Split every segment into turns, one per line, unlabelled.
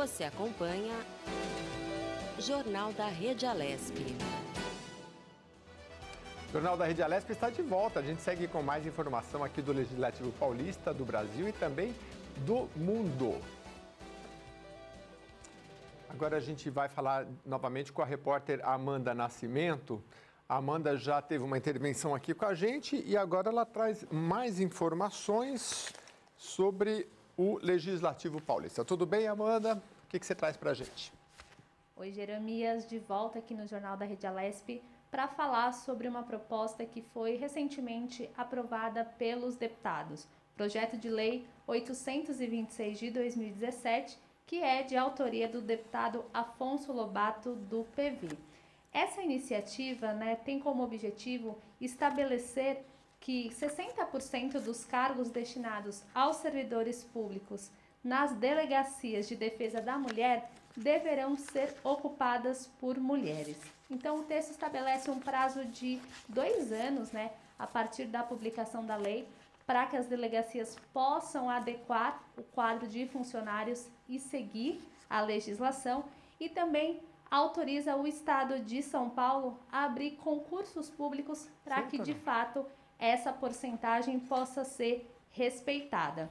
Você acompanha Jornal da Rede Alesp.
O Jornal da Rede Alesp está de volta. A gente segue com mais informação aqui do Legislativo Paulista, do Brasil e também do mundo. Agora a gente vai falar novamente com a repórter Amanda Nascimento. A Amanda já teve uma intervenção aqui com a gente e agora ela traz mais informações sobre o Legislativo Paulista. Tudo bem, Amanda? O que você traz para a gente?
Oi, Jeremias, de volta aqui no Jornal da Rede Alesp para falar sobre uma proposta que foi recentemente aprovada pelos deputados. Projeto de Lei 826 de 2017, que é de autoria do deputado Afonso Lobato, do PV. Essa iniciativa, tem como objetivo estabelecer que 60% dos cargos destinados aos servidores públicos nas delegacias de defesa da mulher deverão ser ocupadas por mulheres. Então, o texto estabelece um prazo de 2 anos, a partir da publicação da lei, para que as delegacias possam adequar o quadro de funcionários e seguir a legislação, e também autoriza o Estado de São Paulo a abrir concursos públicos para que, de fato, essa porcentagem possa ser respeitada.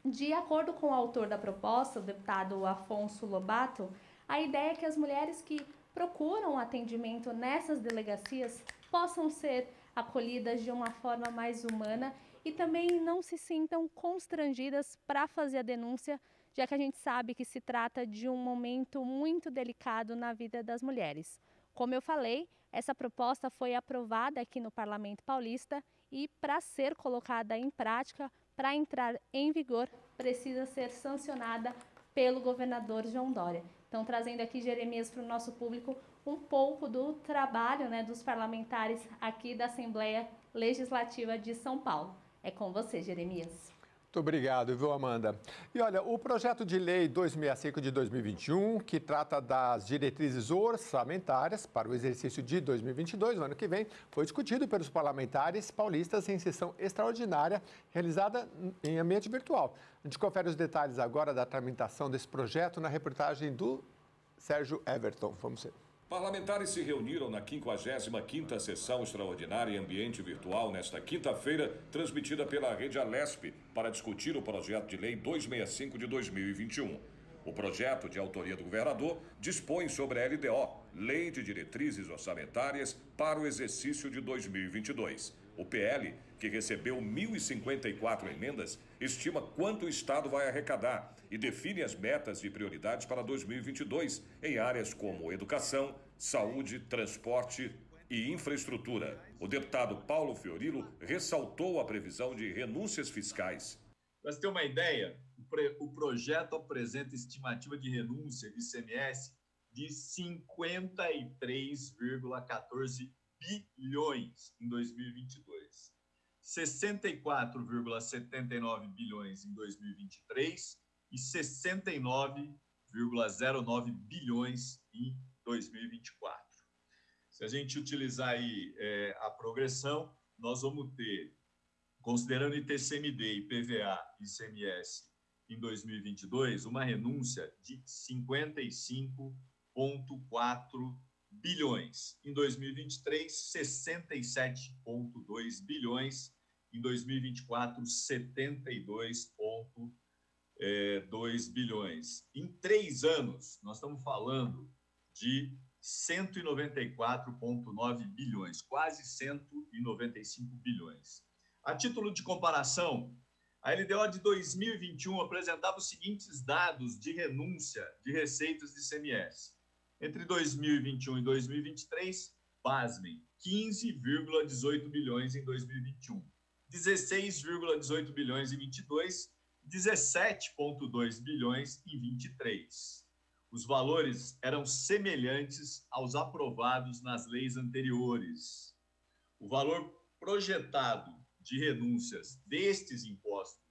De acordo com o autor da proposta, o deputado Afonso Lobato, a ideia é que as mulheres que procuram atendimento nessas delegacias possam ser acolhidas de uma forma mais humana e também não se sintam constrangidas para fazer a denúncia, já que a gente sabe que se trata de um momento muito delicado na vida das mulheres. Como eu falei, essa proposta foi aprovada aqui no Parlamento Paulista e, para ser colocada em prática, para entrar em vigor, precisa ser sancionada pelo governador João Dória. Então, trazendo aqui, Jeremias, para o nosso público um pouco do trabalho dos parlamentares aqui da Assembleia Legislativa de São Paulo. É com você, Jeremias.
Muito obrigado, viu, Amanda? E olha, o projeto de lei 265 de 2021, que trata das diretrizes orçamentárias para o exercício de 2022, o ano que vem, foi discutido pelos parlamentares paulistas em sessão extraordinária realizada em ambiente virtual. A gente confere os detalhes agora da tramitação desse projeto na reportagem do Sérgio Everton. Vamos ver.
Parlamentares se reuniram na 55ª Sessão Extraordinária em Ambiente Virtual nesta quinta-feira, transmitida pela Rede Alesp, para discutir o projeto de lei 265 de 2021. O projeto, de autoria do governador, dispõe sobre a LDO, Lei de Diretrizes Orçamentárias para o exercício de 2022. O PL, que recebeu 1.054 emendas, estima quanto o Estado vai arrecadar e define as metas e prioridades para 2022 em áreas como educação, saúde, transporte e infraestrutura. O deputado Paulo Fiorilo ressaltou a previsão de renúncias fiscais.
Para você ter uma ideia, o projeto apresenta estimativa de renúncia de ICMS de 53,14 bilhões em 2022, 64,79 bilhões em 2023 e 69,09 bilhões em 2024. Se a gente utilizar aí a progressão, nós vamos ter, considerando ITCMD, IPVA e ICMS em 2022, uma renúncia de 55,4 bilhões. Em 2023, 67,2 bilhões. Em 2024, 72,2 bilhões. Em 3 anos, nós estamos falando de 194,9 bilhões, quase 195 bilhões. A título de comparação, a LDO de 2021 apresentava os seguintes dados de renúncia de receitas de ICMS. Entre 2021 e 2023, pasmem, 15,18 bilhões em 2021, 16,18 bilhões em 22, 17,2 bilhões em 23. Os valores eram semelhantes aos aprovados nas leis anteriores. O valor projetado de renúncias destes impostos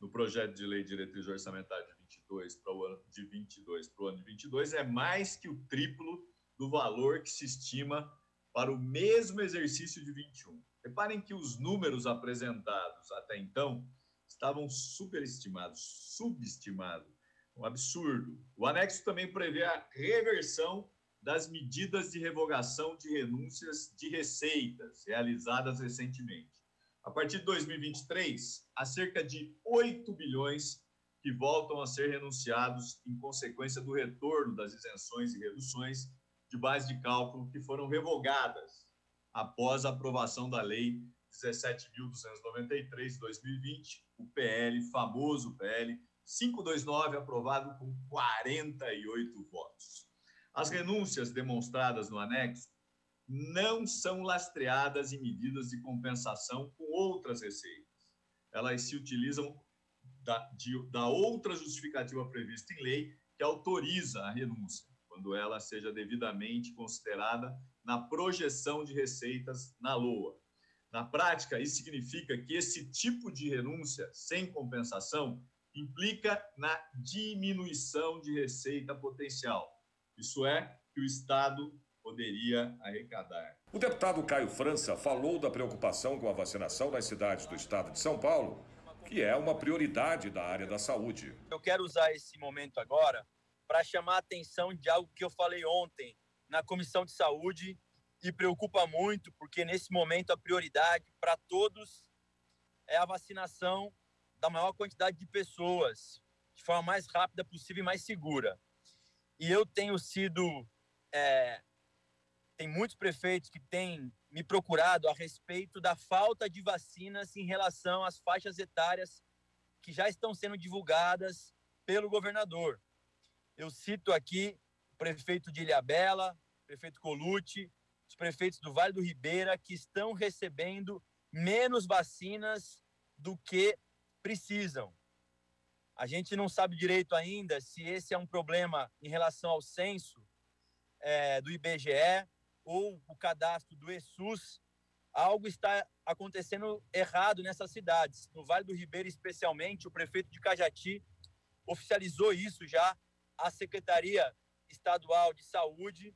no projeto de lei de diretriz orçamentária de 22 para o ano de 22 para o ano de 22 é mais que o triplo do valor que se estima para o mesmo exercício de 21. Reparem que os números apresentados até então estavam superestimados, subestimados. Um absurdo. O anexo também prevê a reversão das medidas de revogação de renúncias de receitas realizadas recentemente. A partir de 2023, há cerca de 8 bilhões que voltam a ser renunciados em consequência do retorno das isenções e reduções de base de cálculo que foram revogadas após a aprovação da Lei 17.293 de 2020, o PL, famoso PL 529, aprovado com 48 votos. As renúncias demonstradas no anexo não são lastreadas em medidas de compensação com outras receitas. Elas se utilizam da outra justificativa prevista em lei que autoriza a renúncia, quando ela seja devidamente considerada na projeção de receitas na LOA. Na prática, isso significa que esse tipo de renúncia sem compensação implica na diminuição de receita potencial. Isso é, que o Estado poderia arrecadar.
O deputado Caio França falou da preocupação com a vacinação nas cidades do estado de São Paulo, que é uma prioridade da área da saúde.
Eu quero usar esse momento agora para chamar a atenção de algo que eu falei ontem na Comissão de Saúde e preocupa muito, porque nesse momento a prioridade para todos é a vacinação da maior quantidade de pessoas, de forma mais rápida possível e mais segura. E eu tenho sido... tem muitos prefeitos que têm me procurado a respeito da falta de vacinas em relação às faixas etárias que já estão sendo divulgadas pelo governador. Eu cito aqui o prefeito de Ilhabela, o prefeito Colucci, os prefeitos do Vale do Ribeira, que estão recebendo menos vacinas do que precisam. A gente não sabe direito ainda se esse é um problema em relação ao censo do IBGE ou o cadastro do ESUS. Algo está acontecendo errado nessas cidades. No Vale do Ribeira, especialmente, o prefeito de Cajati oficializou isso já à Secretaria Estadual de Saúde.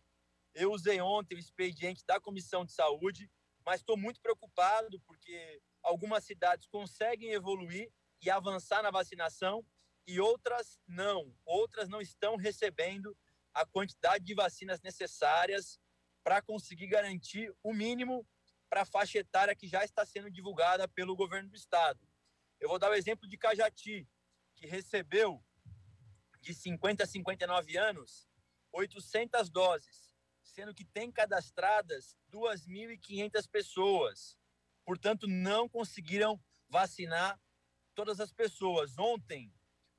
Eu usei ontem o expediente da Comissão de Saúde, mas estou muito preocupado porque algumas cidades conseguem evoluir e avançar na vacinação e outras não estão recebendo a quantidade de vacinas necessárias para conseguir garantir o mínimo para a faixa etária que já está sendo divulgada pelo governo do estado. Eu vou dar o exemplo de Cajati, que recebeu de 50 a 59 anos 800 doses, sendo que tem cadastradas 2.500 pessoas. Portanto, não conseguiram vacinar todas as pessoas. Ontem,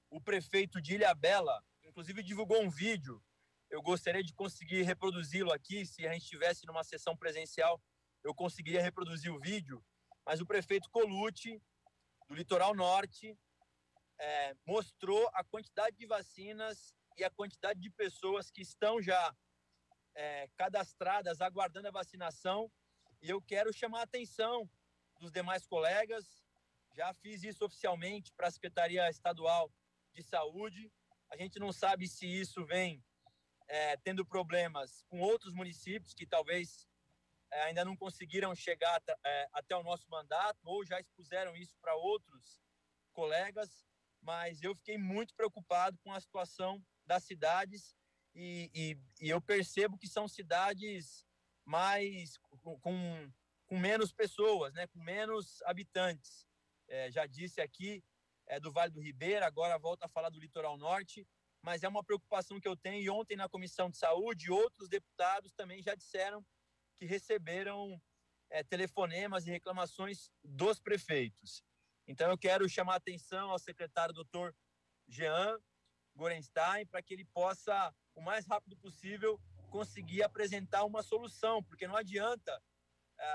o prefeito de Ilhabela, inclusive, divulgou um vídeo. Eu gostaria de conseguir reproduzi-lo aqui. Se a gente estivesse numa sessão presencial, eu conseguiria reproduzir o vídeo. Mas o prefeito Colucci, do Litoral Norte, mostrou a quantidade de vacinas e a quantidade de pessoas que estão já cadastradas, aguardando a vacinação. E eu quero chamar a atenção dos demais colegas. Já fiz isso oficialmente para a Secretaria Estadual de Saúde. A gente não sabe se isso vem tendo problemas com outros municípios que talvez ainda não conseguiram chegar até o nosso mandato ou já expuseram isso para outros colegas, mas eu fiquei muito preocupado com a situação das cidades e eu percebo que são cidades mais com menos pessoas, né, com menos habitantes. Já disse aqui do Vale do Ribeira, agora volto a falar do Litoral Norte, mas é uma preocupação que eu tenho, e ontem na Comissão de Saúde, outros deputados também já disseram que receberam telefonemas e reclamações dos prefeitos. Então eu quero chamar a atenção ao secretário doutor Jean Gorenstein para que ele possa, o mais rápido possível, conseguir apresentar uma solução, porque não adianta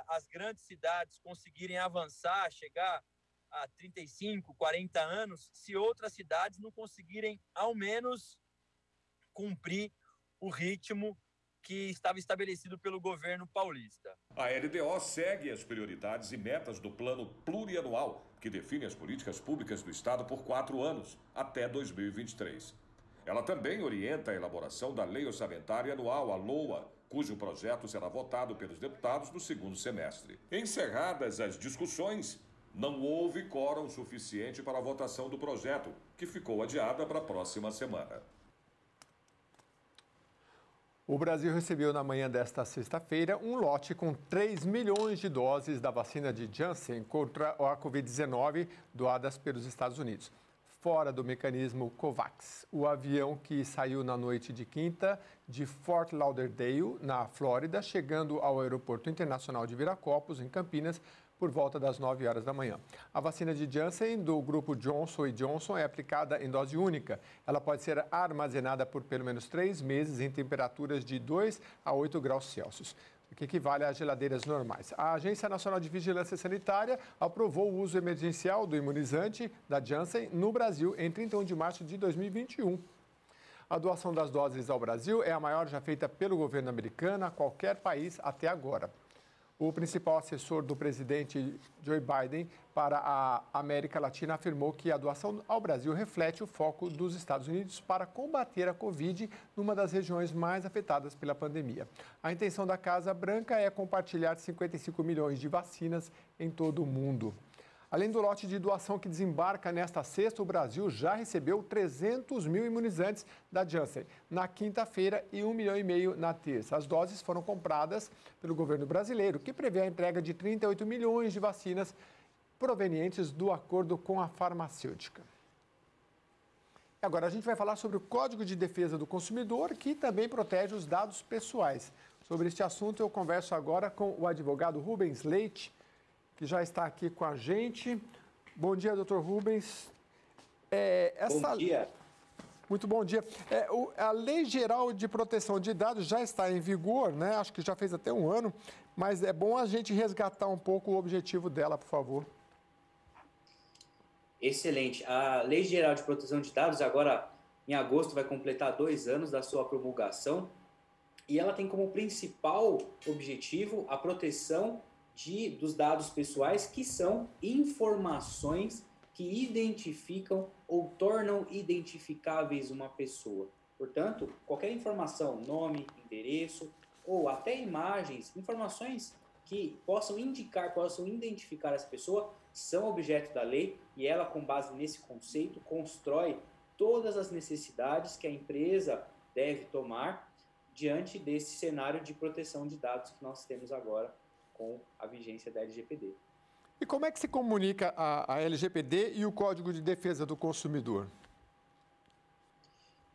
as grandes cidades conseguirem avançar, chegar a 35, 40 anos, se outras cidades não conseguirem, ao menos, cumprir o ritmo que estava estabelecido pelo governo paulista.
A LDO segue as prioridades e metas do Plano Plurianual, que define as políticas públicas do Estado por 4 anos, até 2023. Ela também orienta a elaboração da Lei Orçamentária Anual, a LOA, cujo projeto será votado pelos deputados no segundo semestre. Encerradas as discussões, Não houve quórum suficiente para a votação do projeto, que ficou adiada para a próxima semana.
O Brasil recebeu na manhã desta sexta-feira um lote com 3 milhões de doses da vacina de Janssen contra a Covid-19 doadas pelos Estados Unidos. Fora do mecanismo COVAX, o avião que saiu na noite de quinta de Fort Lauderdale, na Flórida, chegando ao Aeroporto Internacional de Viracopos, em Campinas, por volta das 9 horas da manhã. A vacina de Janssen, do grupo Johnson & Johnson, é aplicada em dose única. Ela pode ser armazenada por pelo menos 3 meses em temperaturas de 2 a 8 graus Celsius, o que equivale a geladeiras normais. A Agência Nacional de Vigilância Sanitária aprovou o uso emergencial do imunizante da Janssen no Brasil em 31 de março de 2021. A doação das doses ao Brasil é a maior já feita pelo governo americano a qualquer país até agora. O principal assessor do presidente Joe Biden para a América Latina afirmou que a doação ao Brasil reflete o foco dos Estados Unidos para combater a Covid numa das regiões mais afetadas pela pandemia. A intenção da Casa Branca é compartilhar 55 milhões de vacinas em todo o mundo. Além do lote de doação que desembarca nesta sexta, o Brasil já recebeu 300 mil imunizantes da Janssen na quinta-feira e 1,5 milhão na terça. As doses foram compradas pelo governo brasileiro, que prevê a entrega de 38 milhões de vacinas provenientes do acordo com a farmacêutica. Agora a gente vai falar sobre o Código de Defesa do Consumidor, que também protege os dados pessoais. Sobre este assunto eu converso agora com o advogado Rubens Leite, que já está aqui com a gente. Bom dia, doutor Rubens.
Bom dia.
Muito bom dia. A Lei Geral de Proteção de Dados já está em vigor, né? Acho que já fez até um ano, mas é bom a gente resgatar um pouco o objetivo dela, por favor.
Excelente. A Lei Geral de Proteção de Dados, agora em agosto, vai completar 2 anos da sua promulgação e ela tem como principal objetivo a proteção dos dados pessoais, que são informações que identificam ou tornam identificáveis uma pessoa. Portanto, qualquer informação, nome, endereço ou até imagens, informações que possam indicar, possam identificar essa pessoa, são objeto da lei e ela, com base nesse conceito, constrói todas as necessidades que a empresa deve tomar diante desse cenário de proteção de dados que nós temos agora com a vigência da LGPD.
E como é que se comunica a LGPD e o Código de Defesa do Consumidor?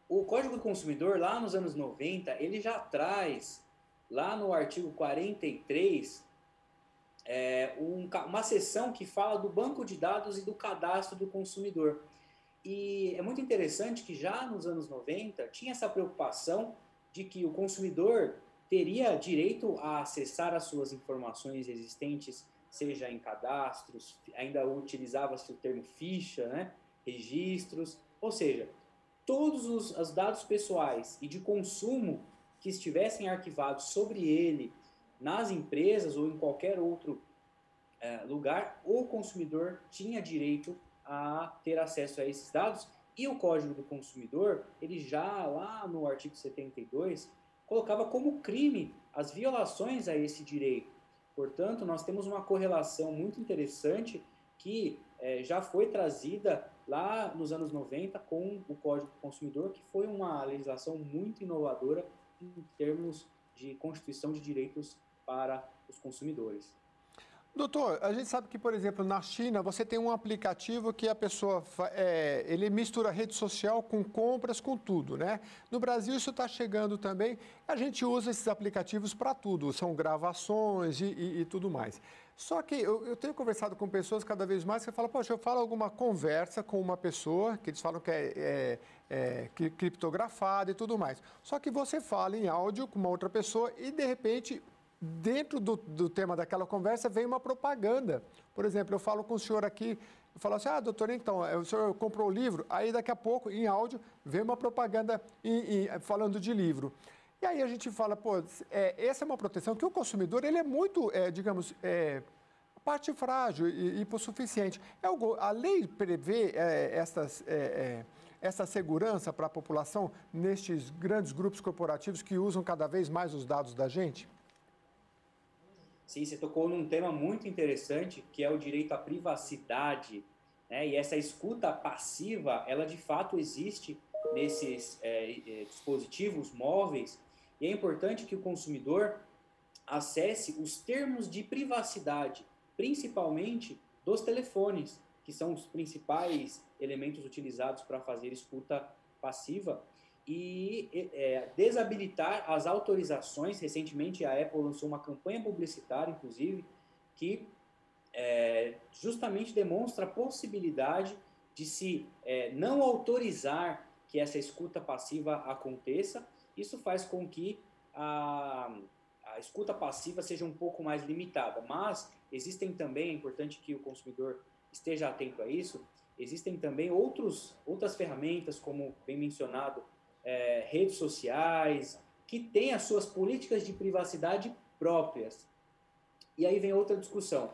O Código do Consumidor, lá nos anos 90, ele já traz, lá no artigo 43, uma seção que fala do banco de dados e do cadastro do consumidor. E é muito interessante que já nos anos 90 tinha essa preocupação de que o consumidor teria direito a acessar as suas informações existentes, seja em cadastros, ainda utilizava-se o termo ficha, né? Registros, ou seja, todos os dados pessoais e de consumo que estivessem arquivados sobre ele nas empresas ou em qualquer outro lugar, o consumidor tinha direito a ter acesso a esses dados. E o Código do Consumidor, ele já lá no artigo 72, colocava como crime as violações a esse direito. Portanto, nós temos uma correlação muito interessante que já foi trazida lá nos anos 90 com o Código do Consumidor, que foi uma legislação muito inovadora em termos de constituição de direitos para os consumidores.
Doutor, a gente sabe que, por exemplo, na China, você tem um aplicativo que a pessoa, ele mistura rede social com compras, com tudo, né? No Brasil, isso está chegando também. A gente usa esses aplicativos para tudo, são gravações e tudo mais. Só que eu tenho conversado com pessoas cada vez mais que falam, poxa, eu falo alguma conversa com uma pessoa, que eles falam que é criptografada e tudo mais. Só que você fala em áudio com uma outra pessoa e, de repente, dentro do tema daquela conversa vem uma propaganda. Por exemplo, eu falo com o senhor aqui, eu falo assim, doutor, então, o senhor comprou o livro, aí daqui a pouco, em áudio, vem uma propaganda falando de livro. E aí a gente fala, essa é uma proteção que o consumidor, ele é muito, parte frágil e hipossuficiente. A lei prevê essa segurança para a população nestes grandes grupos corporativos que usam cada vez mais os dados da gente?
Sim, você tocou num tema muito interessante, que é o direito à privacidade, né? E essa escuta passiva, ela de fato existe nesses dispositivos móveis, e é importante que o consumidor acesse os termos de privacidade, principalmente dos telefones, que são os principais elementos utilizados para fazer escuta passiva, e desabilitar as autorizações. Recentemente a Apple lançou uma campanha publicitária, inclusive, que justamente demonstra a possibilidade de se não autorizar que essa escuta passiva aconteça. Isso faz com que a escuta passiva seja um pouco mais limitada, mas existem também, é importante que o consumidor esteja atento a isso, existem também outras ferramentas, como bem mencionado, redes sociais, que têm as suas políticas de privacidade próprias. E aí vem outra discussão.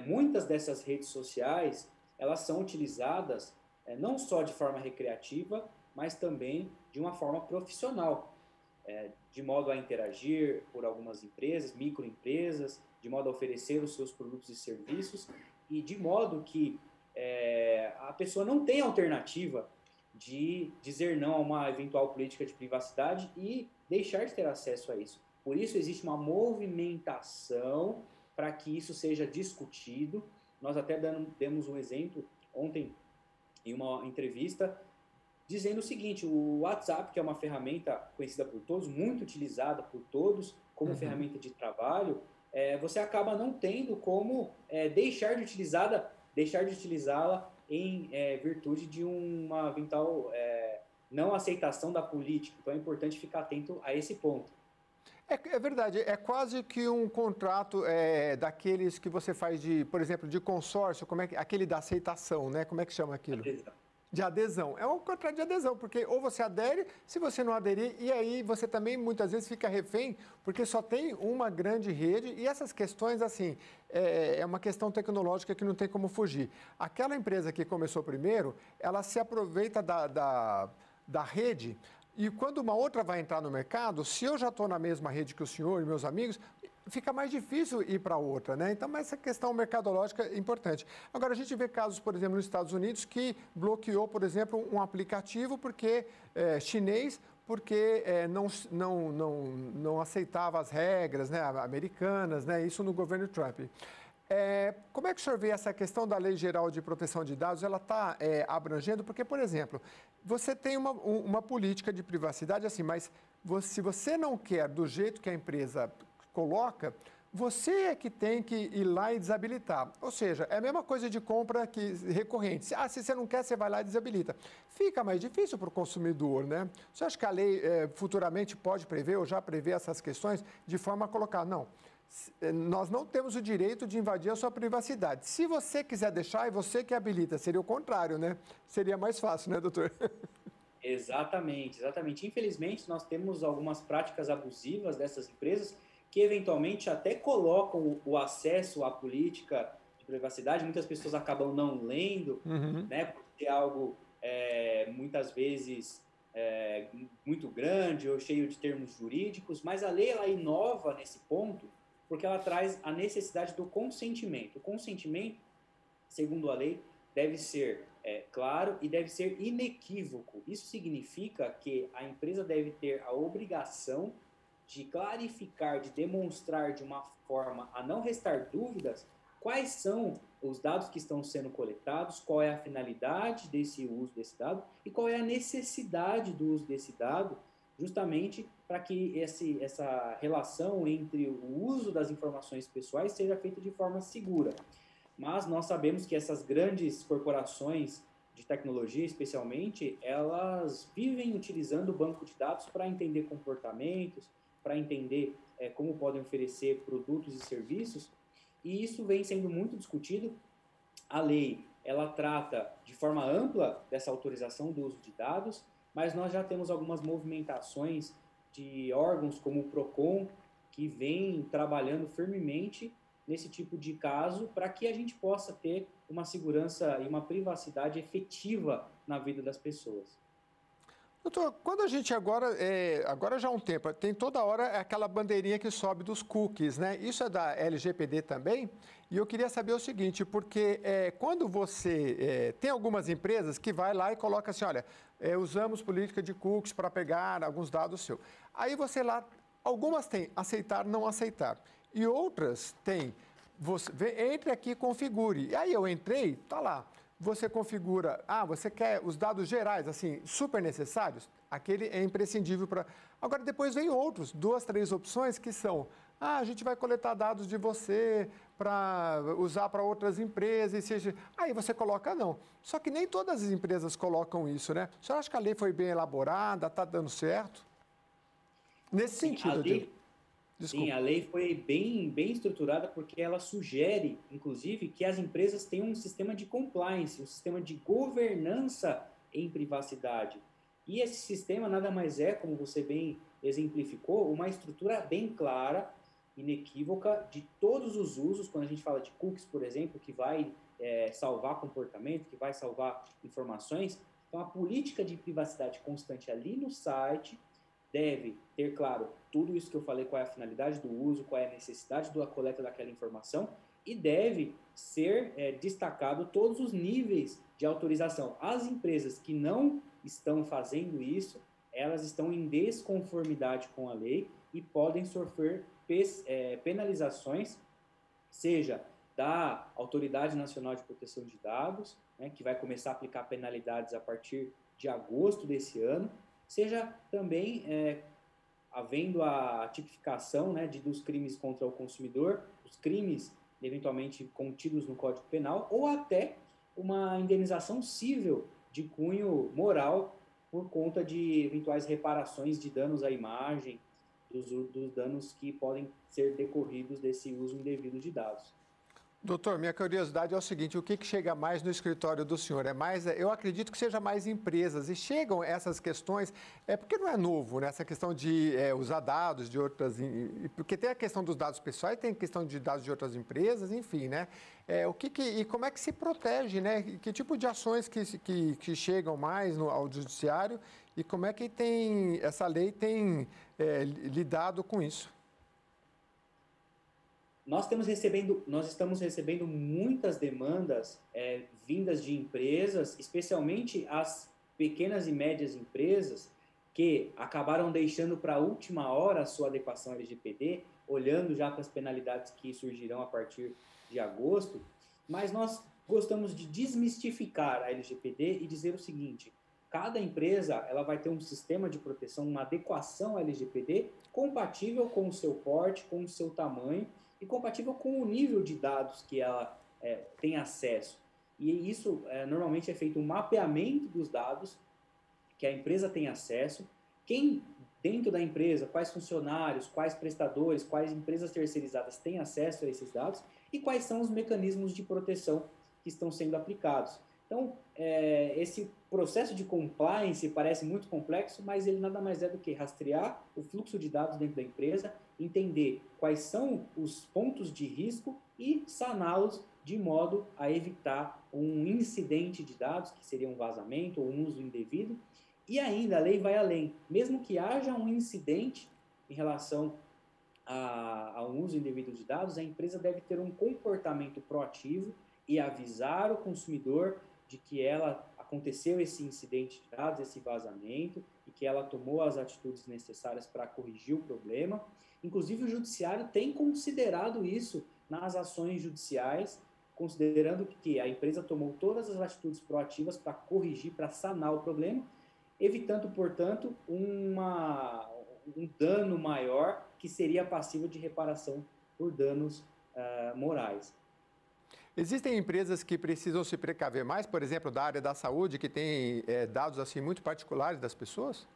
Muitas dessas redes sociais, elas são utilizadas não só de forma recreativa, mas também de uma forma profissional, de modo a interagir por algumas empresas, microempresas, de modo a oferecer os seus produtos e serviços, e de modo que a pessoa não tem alternativa de dizer não a uma eventual política de privacidade e deixar de ter acesso a isso. Por isso existe uma movimentação para que isso seja discutido. Nós até demos um exemplo ontem em uma entrevista, dizendo o seguinte: o WhatsApp, que é uma ferramenta conhecida por todos, muito utilizada por todos como ferramenta de trabalho, você acaba não tendo como deixar de utilizá-la em virtude de uma eventual não aceitação da política. Então é importante ficar atento a esse ponto.
É verdade, é quase que um contrato daqueles que você faz por exemplo, de consórcio, aquele da aceitação, né? Como é que chama aquilo?
Adesão.
De adesão. É um contrato de adesão, porque ou você adere, se você não aderir, e aí você também muitas vezes fica refém, porque só tem uma grande rede, e essas questões, assim, é uma questão tecnológica que não tem como fugir. Aquela empresa que começou primeiro, ela se aproveita da rede. E quando uma outra vai entrar no mercado, se eu já estou na mesma rede que o senhor e meus amigos, fica mais difícil ir para outra, né? Então, essa questão mercadológica é importante. Agora, a gente vê casos, por exemplo, nos Estados Unidos, que bloqueou, por exemplo, um aplicativo chinês, porque não aceitava as regras, né, americanas, né? Isso no governo Trump. Como é que o senhor vê essa questão da Lei Geral de Proteção de Dados? Ela está abrangendo? Porque, por exemplo, você tem uma política de privacidade assim, mas se você não quer do jeito que a empresa coloca, você é que tem que ir lá e desabilitar. Ou seja, é a mesma coisa de compra recorrente. Se você não quer, você vai lá e desabilita. Fica mais difícil para o consumidor, né? Você acha que a lei futuramente pode prever ou já prevê essas questões de forma a colocar, não, nós não temos o direito de invadir a sua privacidade. Se você quiser deixar, é você que habilita. Seria o contrário, né? Seria mais fácil, né, doutor?
Exatamente, exatamente. Infelizmente, nós temos algumas práticas abusivas dessas empresas que, eventualmente, até colocam o acesso à política de privacidade. Muitas pessoas acabam não lendo, né? Porque é algo, muitas vezes, muito grande ou cheio de termos jurídicos. Mas a lei, ela inova nesse ponto, porque ela traz a necessidade do consentimento. O consentimento, segundo a lei, deve ser claro e deve ser inequívoco. Isso significa que a empresa deve ter a obrigação de clarificar, de demonstrar de uma forma a não restar dúvidas quais são os dados que estão sendo coletados, qual é a finalidade desse uso desse dado e qual é a necessidade do uso desse dado, justamente para que essa relação entre o uso das informações pessoais seja feita de forma segura. Mas nós sabemos que essas grandes corporações de tecnologia, especialmente, elas vivem utilizando o banco de dados para entender comportamentos, para entender como podem oferecer produtos e serviços, e isso vem sendo muito discutido. A lei, ela trata de forma ampla dessa autorização do uso de dados, mas nós já temos algumas movimentações de órgãos como o PROCON, que vem trabalhando firmemente nesse tipo de caso para que a gente possa ter uma segurança e uma privacidade efetiva na vida das pessoas.
Doutor, quando a gente agora já há um tempo, tem toda hora aquela bandeirinha que sobe dos cookies, né? Isso é da LGPD também? E eu queria saber o seguinte, porque quando você tem algumas empresas que vai lá e coloca assim, olha, usamos política de cookies para pegar alguns dados seus. Aí você lá, algumas têm aceitar, não aceitar. E outras têm, entre aqui e configure. E aí eu entrei, tá lá. Você configura, você quer os dados gerais, assim, super necessários? Aquele é imprescindível para... Agora, depois vem outros, 2, 3 opções que são, a gente vai coletar dados de você para usar para outras empresas, seja... Aí você coloca não. Só que nem todas as empresas colocam isso, né? O senhor acha que a lei foi bem elaborada, está dando certo? Nesse sentido,
Sim, a lei foi bem estruturada porque ela sugere, inclusive, que as empresas tenham um sistema de compliance, um sistema de governança em privacidade. E esse sistema nada mais é, como você bem exemplificou, uma estrutura bem clara, inequívoca, de todos os usos, quando a gente fala de cookies, por exemplo, que vai salvar comportamento, que vai salvar informações. Então, a política de privacidade constante ali no site deve ter, claro, tudo isso que eu falei, qual é a finalidade do uso, qual é a necessidade da coleta daquela informação, e deve ser destacado todos os níveis de autorização. As empresas que não estão fazendo isso, elas estão em desconformidade com a lei e podem sofrer penalizações, seja da Autoridade Nacional de Proteção de Dados, né, que vai começar a aplicar penalidades a partir de agosto desse ano, seja também havendo a tipificação, né, dos crimes contra o consumidor, os crimes eventualmente contidos no Código Penal, ou até uma indenização civil de cunho moral por conta de eventuais reparações de danos à imagem, dos danos que podem ser decorridos desse uso indevido de dados.
Doutor, minha curiosidade é o seguinte, o que chega mais no escritório do senhor? Eu acredito que seja mais empresas, e chegam essas questões, porque não é novo, né? Essa questão de usar dados de outras, porque tem a questão dos dados pessoais, tem a questão de dados de outras empresas, enfim, né? E como é que se protege, né? Que tipo de ações que chegam mais ao judiciário e como é que essa lei tem lidado com isso?
Nós estamos recebendo muitas demandas vindas de empresas, especialmente as pequenas e médias empresas, que acabaram deixando para a última hora a sua adequação LGPD, olhando já para as penalidades que surgirão a partir de agosto, mas nós gostamos de desmistificar a LGPD e dizer o seguinte: cada empresa ela vai ter um sistema de proteção, uma adequação à LGPD compatível com o seu porte, com o seu tamanho, e compatível com o nível de dados que ela tem acesso. E isso, normalmente, é feito um mapeamento dos dados que a empresa tem acesso, quem dentro da empresa, quais funcionários, quais prestadores, quais empresas terceirizadas têm acesso a esses dados e quais são os mecanismos de proteção que estão sendo aplicados. Então, esse processo de compliance parece muito complexo, mas ele nada mais é do que rastrear o fluxo de dados dentro da empresa, entender quais são os pontos de risco e saná-los de modo a evitar um incidente de dados, que seria um vazamento ou um uso indevido. E ainda a lei vai além. Mesmo que haja um incidente em relação a um uso indevido de dados, a empresa deve ter um comportamento proativo e avisar o consumidor de que aconteceu esse incidente de dados, esse vazamento, e que ela tomou as atitudes necessárias para corrigir o problema. Inclusive, o judiciário tem considerado isso nas ações judiciais, considerando que a empresa tomou todas as atitudes proativas para corrigir, para sanar o problema, evitando, portanto, um dano maior que seria passível de reparação por danos morais.
Existem empresas que precisam se precaver mais, por exemplo, da área da saúde, que tem dados assim muito particulares das pessoas?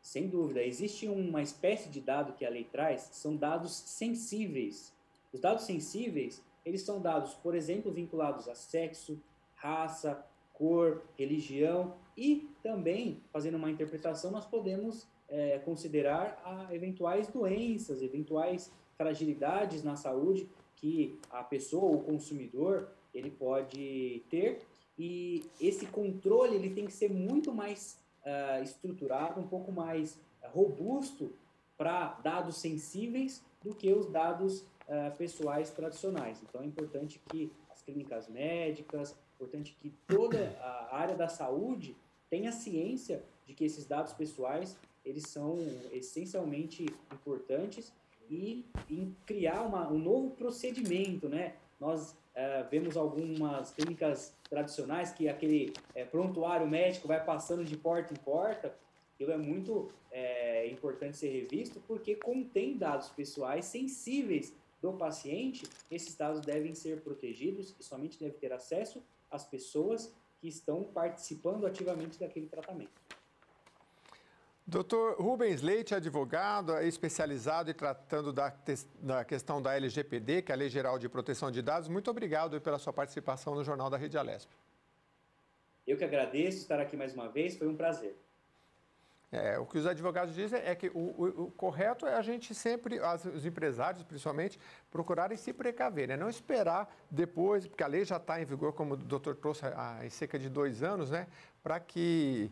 Sem dúvida. Existe uma espécie de dado que a lei traz, são dados sensíveis. Os dados sensíveis, eles são dados, por exemplo, vinculados a sexo, raça, cor, religião e também, fazendo uma interpretação, nós podemos considerar eventuais doenças, eventuais fragilidades na saúde que a pessoa, o consumidor, ele pode ter, e esse controle ele tem que ser muito mais estruturado, um pouco mais robusto para dados sensíveis do que os dados pessoais tradicionais. Então, é importante que as clínicas médicas, é importante que toda a área da saúde tenha ciência de que esses dados pessoais eles são essencialmente importantes e em criar um novo procedimento, né? Nós vemos algumas clínicas tradicionais que aquele prontuário médico vai passando de porta em porta. Aquilo é muito importante ser revisto porque contém dados pessoais sensíveis do paciente. Esses dados devem ser protegidos e somente deve ter acesso às pessoas que estão participando ativamente daquele tratamento.
Dr. Rubens Leite, advogado, é especializado e tratando da questão da LGPD, que é a Lei Geral de Proteção de Dados. Muito obrigado pela sua participação no Jornal da Rede Alesp.
Eu que agradeço estar aqui mais uma vez, foi um prazer.
O que os advogados dizem é que o correto é a gente sempre, os empresários principalmente, procurarem se precaver, né? Não esperar depois, porque a lei já está em vigor, como o doutor trouxe há cerca de 2 anos, né? Para que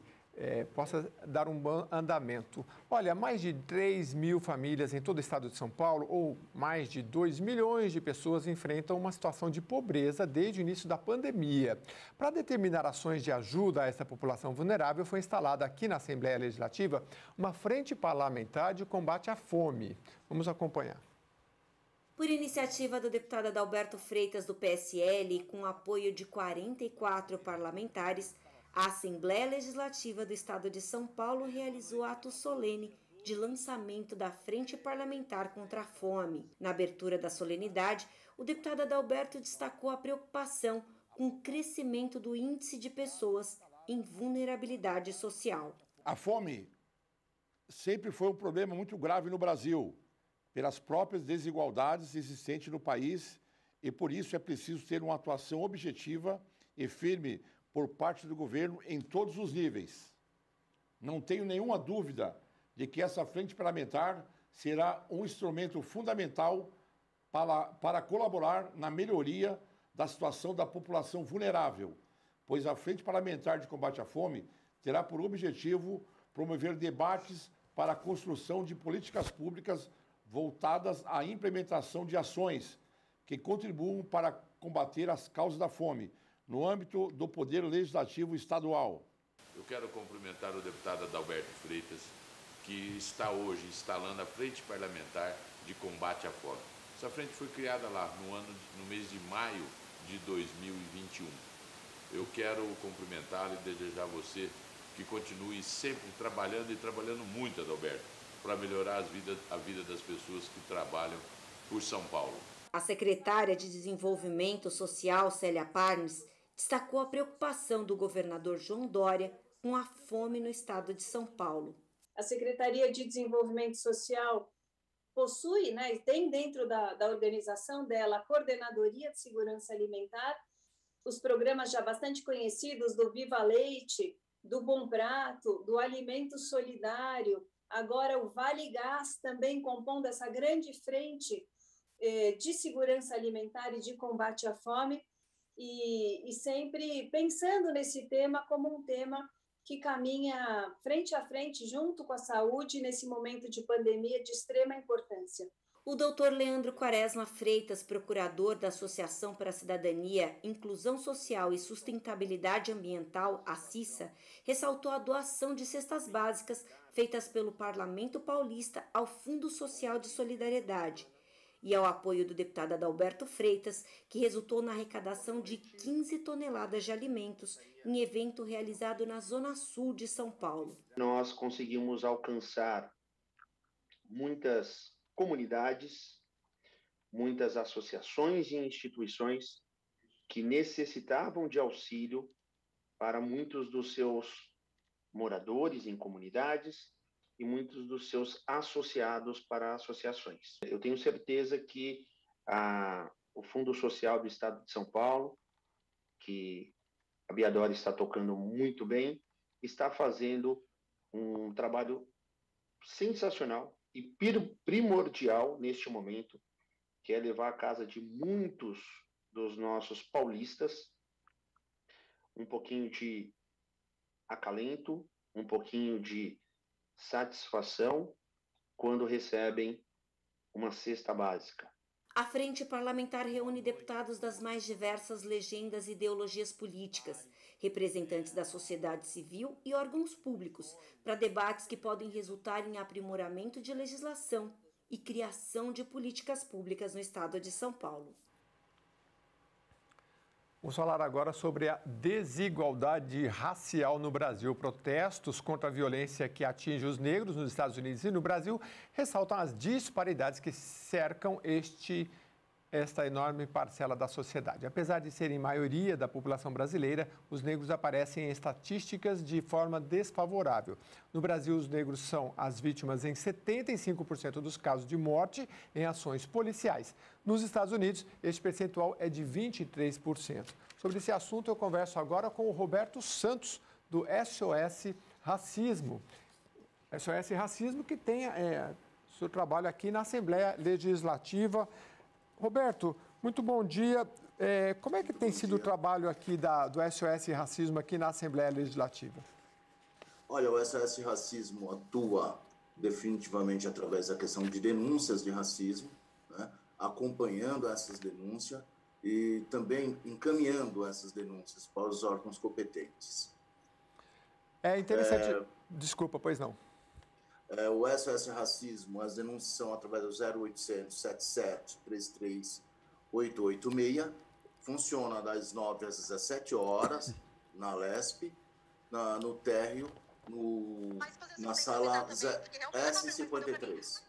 possa dar um bom andamento. Olha, mais de 3 mil famílias em todo o estado de São Paulo, ou mais de 2 milhões de pessoas enfrentam uma situação de pobreza desde o início da pandemia. Para determinar ações de ajuda a essa população vulnerável, foi instalada aqui na Assembleia Legislativa uma frente parlamentar de combate à fome. Vamos acompanhar.
Por iniciativa do deputado Adalberto Freitas, do PSL, com apoio de 44 parlamentares, a Assembleia Legislativa do Estado de São Paulo realizou ato solene de lançamento da Frente Parlamentar contra a Fome. Na abertura da solenidade, o deputado Adalberto destacou a preocupação com o crescimento do índice de pessoas em vulnerabilidade social.
A fome sempre foi um problema muito grave no Brasil, pelas próprias desigualdades existentes no país, e por isso é preciso ter uma atuação objetiva e firme por parte do governo em todos os níveis. Não tenho nenhuma dúvida de que essa frente parlamentar será um instrumento fundamental para colaborar na melhoria da situação da população vulnerável, pois a Frente Parlamentar de Combate à Fome terá por objetivo promover debates para a construção de políticas públicas voltadas à implementação de ações que contribuam para combater as causas da fome, no âmbito do Poder Legislativo Estadual.
Eu quero cumprimentar o deputado Adalberto Freitas, que está hoje instalando a Frente Parlamentar de Combate à Fome. Essa frente foi criada lá no mês de maio de 2021. Eu quero cumprimentá-lo e desejar a você que continue sempre trabalhando e trabalhando muito, Adalberto, para melhorar a vida das pessoas que trabalham por São Paulo.
A secretária de Desenvolvimento Social, Célia Parmes, destacou a preocupação do governador João Dória com a fome no estado de São Paulo.
A Secretaria de Desenvolvimento Social possui, e tem dentro da organização dela a Coordenadoria de Segurança Alimentar, os programas já bastante conhecidos do Viva Leite, do Bom Prato, do Alimento Solidário, agora o Vale Gás também compondo essa grande frente de segurança alimentar e de combate à fome, e sempre pensando nesse tema como um tema que caminha frente a frente junto com a saúde nesse momento de pandemia de extrema importância.
O doutor Leandro Quaresma Freitas, procurador da Associação para a Cidadania, Inclusão Social e Sustentabilidade Ambiental, a CISA, ressaltou a doação de cestas básicas feitas pelo Parlamento Paulista ao Fundo Social de Solidariedade e ao apoio do deputado Adalberto Freitas, que resultou na arrecadação de 15 toneladas de alimentos em evento realizado na Zona Sul de São Paulo.
Nós conseguimos alcançar muitas comunidades, muitas associações e instituições que necessitavam de auxílio para muitos dos seus moradores em comunidades e muitos dos seus associados para associações. Eu tenho certeza que o Fundo Social do Estado de São Paulo, que a Biadora está tocando muito bem, está fazendo um trabalho sensacional e primordial neste momento, que é levar à casa de muitos dos nossos paulistas um pouquinho de acalento, um pouquinho de satisfação quando recebem uma cesta básica.
A Frente Parlamentar reúne deputados das mais diversas legendas e ideologias políticas, representantes da sociedade civil e órgãos públicos, para debates que podem resultar em aprimoramento de legislação e criação de políticas públicas no estado de São Paulo.
Vamos falar agora sobre a desigualdade racial no Brasil. Protestos contra a violência que atinge os negros nos Estados Unidos e no Brasil ressaltam as disparidades que cercam esta enorme parcela da sociedade. Apesar de serem maioria da população brasileira, os negros aparecem em estatísticas de forma desfavorável. No Brasil, os negros são as vítimas em 75% dos casos de morte em ações policiais. Nos Estados Unidos, este percentual é de 23%. Sobre esse assunto, eu converso agora com o Roberto Santos, do SOS Racismo. SOS Racismo, que tem seu trabalho aqui na Assembleia Legislativa. Roberto, muito bom dia. Como é que tem sido o trabalho aqui do SOS Racismo aqui na Assembleia Legislativa?
Olha, o SOS Racismo atua definitivamente através da questão de denúncias de racismo, né? Acompanhando essas denúncias e também encaminhando essas denúncias para os órgãos competentes.
É interessante... Desculpa, pois não.
O SOS Racismo, as denúncias são através do 0800 77 33 886, funciona das 9 às 17 horas na LESP, no térreo, na sala S53.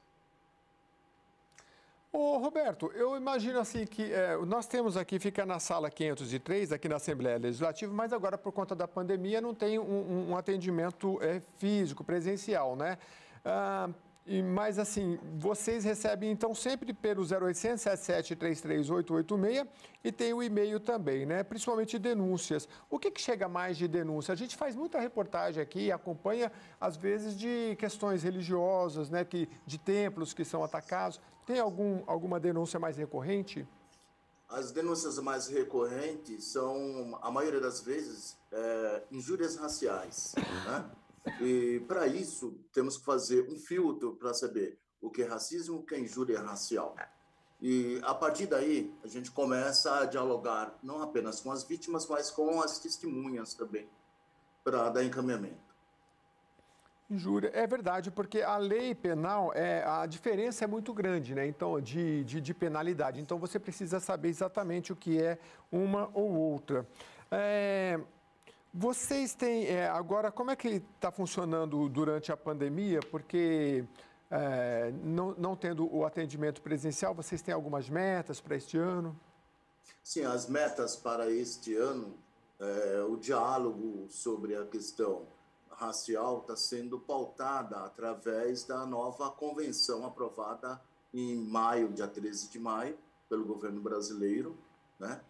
Ô, Roberto, eu imagino assim que nós temos aqui, fica na sala 503, aqui na Assembleia Legislativa, mas agora, por conta da pandemia, não tem um atendimento físico, presencial, né? Mas, assim, vocês recebem, então, sempre pelo 0800 77 33 886 e tem o e-mail também, né? Principalmente denúncias. O que chega mais de denúncia? A gente faz muita reportagem aqui, acompanha, às vezes, de questões religiosas, né? De templos que são atacados. Tem alguma denúncia mais recorrente?
As denúncias mais recorrentes são, a maioria das vezes, injúrias raciais, né? E, para isso, temos que fazer um filtro para saber o que é racismo, o que é injúria racial. E, a partir daí, a gente começa a dialogar não apenas com as vítimas, mas com as testemunhas também, para dar encaminhamento.
Injúria, é verdade, porque a lei penal, a diferença é muito grande, né? Então, de penalidade. Então, você precisa saber exatamente o que é uma ou outra. Vocês têm, agora, como é que está funcionando durante a pandemia? Porque não tendo o atendimento presencial, vocês têm algumas metas para este ano?
Sim, as metas para este ano, o diálogo sobre a questão racial está sendo pautada através da nova convenção aprovada em maio, dia 13 de maio, pelo governo brasileiro, né?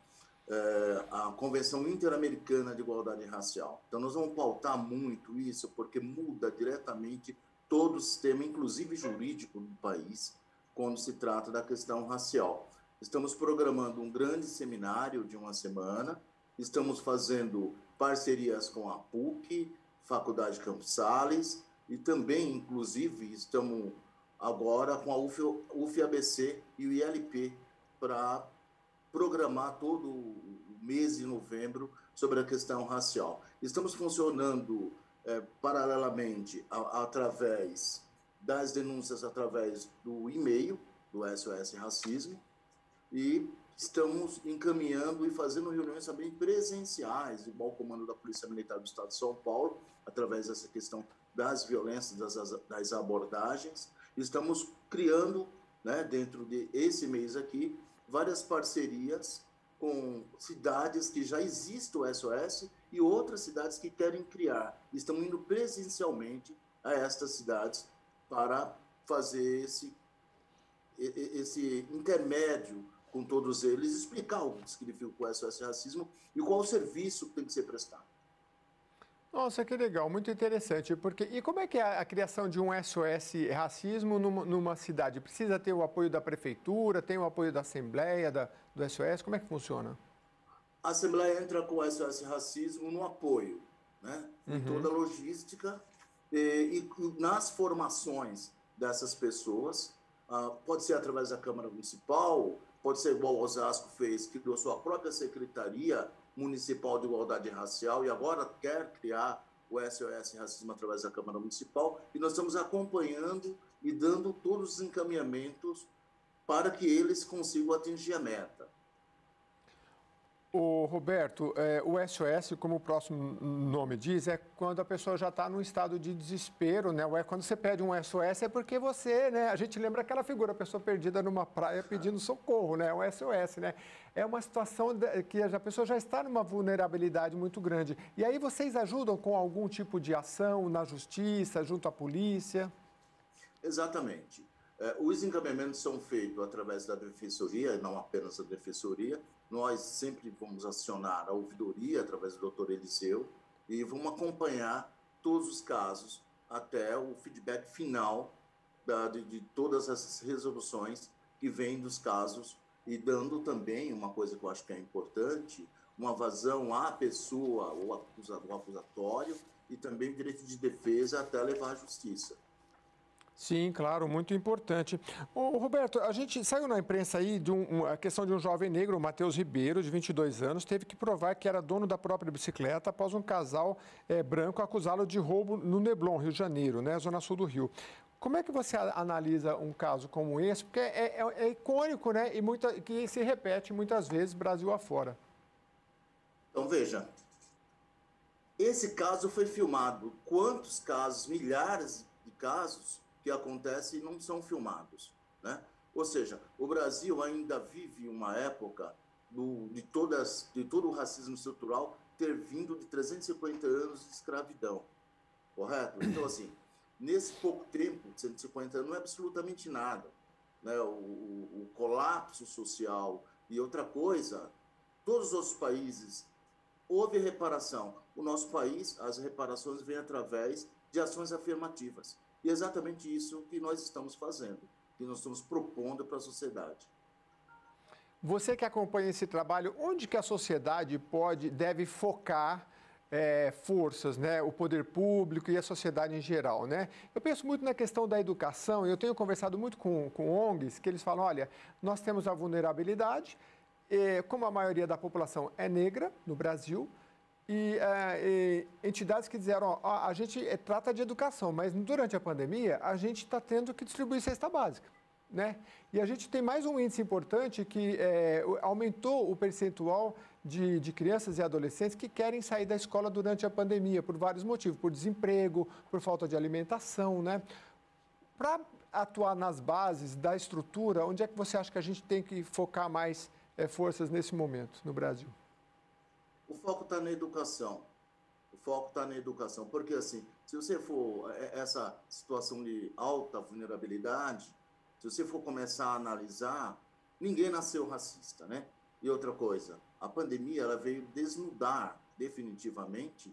A Convenção Interamericana de Igualdade Racial. Então, nós vamos pautar muito isso, porque muda diretamente todo o sistema, inclusive jurídico do país, quando se trata da questão racial. Estamos programando um grande seminário de uma semana, estamos fazendo parcerias com a PUC, Faculdade Campos Sales, e também, inclusive, estamos agora com a UFABC e o ILP para programar todo o mês de novembro sobre a questão racial. Estamos funcionando paralelamente através das denúncias, através do e-mail do SOS Racismo, e estamos encaminhando e fazendo reuniões também presenciais, igual o comando da Polícia Militar do Estado de São Paulo, através dessa questão das violências, das abordagens. Estamos criando, né, dentro desse mês aqui, várias parcerias com cidades que já existe o SOS e outras cidades que querem criar. Estamos indo presencialmente a estas cidades para fazer esse intermédio com todos eles, explicar o que significa o SOS Racismo e qual o serviço que tem que ser prestado.
Nossa, que legal, muito interessante. E como é que é a criação de um SOS Racismo numa cidade? Precisa ter o apoio da prefeitura, tem o apoio da Assembleia, do SOS? Como é que funciona?
A Assembleia entra com o SOS Racismo no apoio, né? Em toda a logística e nas formações dessas pessoas, pode ser através da Câmara Municipal, pode ser igual o Osasco fez, que criou sua própria Secretaria Municipal de Igualdade Racial e agora quer criar o SOS Racismo através da Câmara Municipal, e nós estamos acompanhando e dando todos os encaminhamentos para que eles consigam atingir a meta.
O Roberto, o SOS, como o próximo nome diz, é quando a pessoa já está num estado de desespero, né? Quando você pede um SOS é porque você, né? A gente lembra aquela figura, a pessoa perdida numa praia pedindo socorro, né? O SOS, né? É uma situação que a pessoa já está numa vulnerabilidade muito grande. E aí vocês ajudam com algum tipo de ação na justiça, junto à polícia?
Exatamente. Os encaminhamentos são feitos através da Defensoria, não apenas da Defensoria. Nós sempre vamos acionar a ouvidoria através do Dr. Eliseu e vamos acompanhar todos os casos até o feedback final de todas essas resoluções que vêm dos casos e dando também uma coisa que eu acho que é importante, uma vazão à pessoa ou acusatório e também o direito de defesa até levar à justiça.
Sim, claro, muito importante. Roberto, a gente saiu na imprensa aí a questão de um jovem negro, o Matheus Ribeiro, de 22 anos, teve que provar que era dono da própria bicicleta após um casal branco acusá-lo de roubo no Neblon, Rio de Janeiro, né, zona sul do Rio. Como é que você analisa um caso como esse? Porque é icônico, né, e que se repete muitas vezes Brasil afora.
Então, veja, esse caso foi filmado. Quantos casos, milhares de casos que acontecem e não são filmados, né? Ou seja, o Brasil ainda vive uma época de todo o racismo estrutural ter vindo de 350 anos de escravidão, correto? Então, assim, nesse pouco tempo, 150 anos, não é absolutamente nada, né? O colapso social e outra coisa, todos os outros países houve reparação. O nosso país, as reparações vêm através de ações afirmativas. E é exatamente isso que nós estamos fazendo, que nós estamos propondo para a sociedade.
Você que acompanha esse trabalho, onde que a sociedade deve focar forças, né? O poder público e a sociedade em geral, né? Eu penso muito na questão da educação, e eu tenho conversado muito com ONGs, que eles falam, olha, nós temos a vulnerabilidade, como a maioria da população é negra no Brasil, e entidades que disseram, a gente trata de educação, mas durante a pandemia a gente está tendo que distribuir cesta básica, né? E a gente tem mais um índice importante que aumentou o percentual de crianças e adolescentes que querem sair da escola durante a pandemia, por vários motivos, por desemprego, por falta de alimentação, né? Para atuar nas bases da estrutura, onde é que você acha que a gente tem que focar mais forças nesse momento no Brasil?
O foco está na educação. O foco está na educação. Porque, assim, se você for essa situação de alta vulnerabilidade, se você for começar a analisar, ninguém nasceu racista, né? E outra coisa, a pandemia ela veio desnudar definitivamente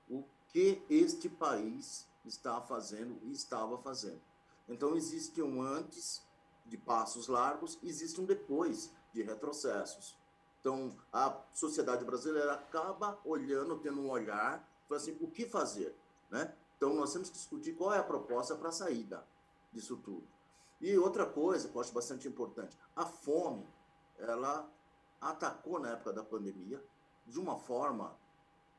o que este país está fazendo e estava fazendo. Então, existe um antes de passos largos, existe um depois de retrocessos. Então, a sociedade brasileira acaba olhando, tendo um olhar, assim, o que fazer, né? Então, nós temos que discutir qual é a proposta para a saída disso tudo. E outra coisa que eu acho bastante importante, a fome, ela atacou na época da pandemia de uma forma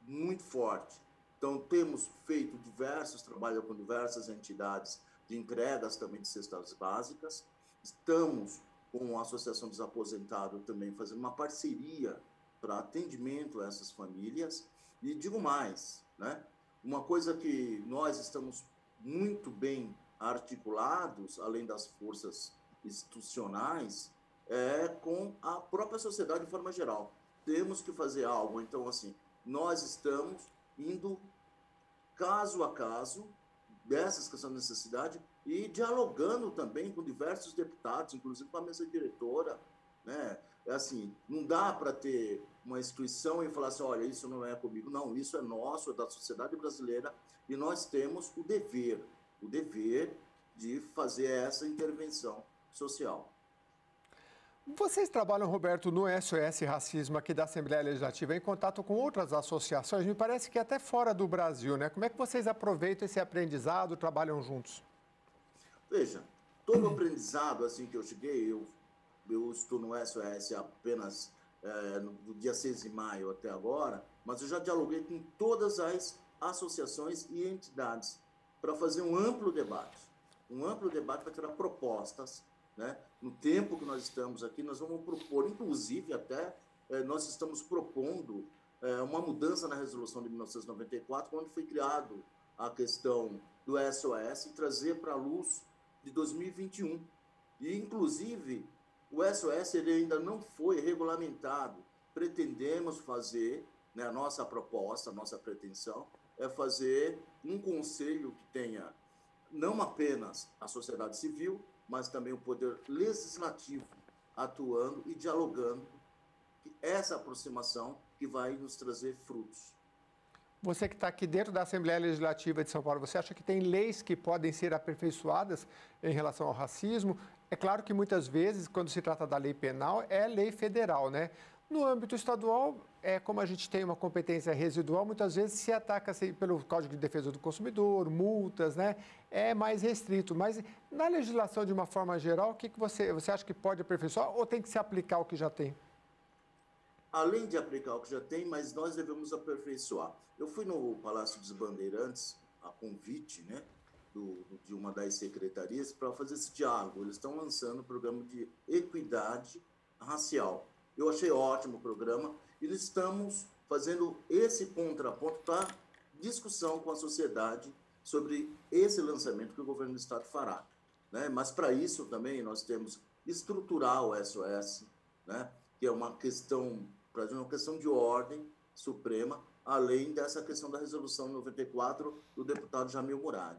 muito forte. Então, temos feito diversos trabalhos com diversas entidades de entregas também de cestas básicas, estamos com a Associação dos Aposentados também fazendo uma parceria para atendimento a essas famílias. E digo mais, né? Uma coisa que nós estamos muito bem articulados, além das forças institucionais, é com a própria sociedade de forma geral. Temos que fazer algo. Então, assim, nós estamos indo caso a caso dessas questões de necessidade e dialogando também com diversos deputados, inclusive com a mesa diretora, né? É assim, não dá para ter uma instituição e falar assim, olha, isso não é comigo. Não, isso é nosso, é da sociedade brasileira e nós temos o dever de fazer essa intervenção social.
Vocês trabalham, Roberto, no SOS Racismo aqui da Assembleia Legislativa, em contato com outras associações, me parece que até fora do Brasil, né? Como é que vocês aproveitam esse aprendizado, trabalham juntos?
Veja, todo aprendizado, assim que eu cheguei, eu estou no SOS apenas do dia 6 de maio até agora, mas eu já dialoguei com todas as associações e entidades para fazer um amplo debate para tirar propostas, né? No tempo que nós estamos aqui, nós vamos propor, inclusive até, nós estamos propondo uma mudança na resolução de 1994, onde foi criado a questão do SOS e trazer para a luz de 2021. E, inclusive, o SOS ele ainda não foi regulamentado. Pretendemos fazer, né, a nossa proposta, a nossa pretensão, é fazer um conselho que tenha não apenas a sociedade civil, mas também o poder legislativo atuando e dialogando. Essa aproximação que vai nos trazer frutos.
Você que está aqui dentro da Assembleia Legislativa de São Paulo, você acha que tem leis que podem ser aperfeiçoadas em relação ao racismo? É claro que muitas vezes, quando se trata da lei penal, é lei federal, né? No âmbito estadual, como a gente tem uma competência residual, muitas vezes se ataca pelo Código de Defesa do Consumidor, multas, né? É mais restrito. Mas na legislação, de uma forma geral, o que você acha que pode aperfeiçoar ou tem que se aplicar o que já tem?
Além de aplicar o que já tem, mas nós devemos aperfeiçoar. Eu fui no Palácio dos Bandeirantes, a convite, né, de uma das secretarias, para fazer esse diálogo. Eles estão lançando um programa de equidade racial. Eu achei ótimo o programa e estamos fazendo esse contraponto para discussão com a sociedade sobre esse lançamento que o governo do Estado fará, né? Mas para isso também nós temos estruturar o SOS, né, que é uma questão de ordem suprema, além dessa questão da resolução 94 do deputado Jamil Murad.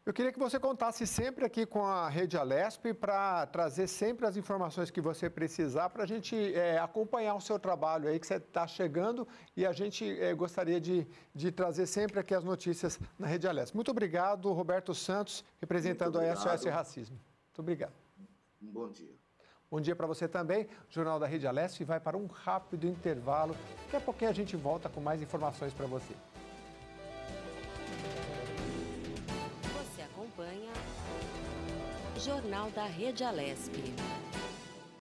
Eu queria que você contasse sempre aqui com a Rede Alesp para trazer sempre as informações que você precisar para a gente acompanhar o seu trabalho aí que você está chegando e a gente gostaria de trazer sempre aqui as notícias na Rede Alesp. Muito obrigado, Roberto Santos, representando a SOS Racismo. Muito obrigado.
Um bom dia.
Bom dia para você também. O Jornal da Rede Alesp vai para um rápido intervalo. Daqui a pouquinho a gente volta com mais informações para você.
Você acompanha Jornal da Rede Alesp.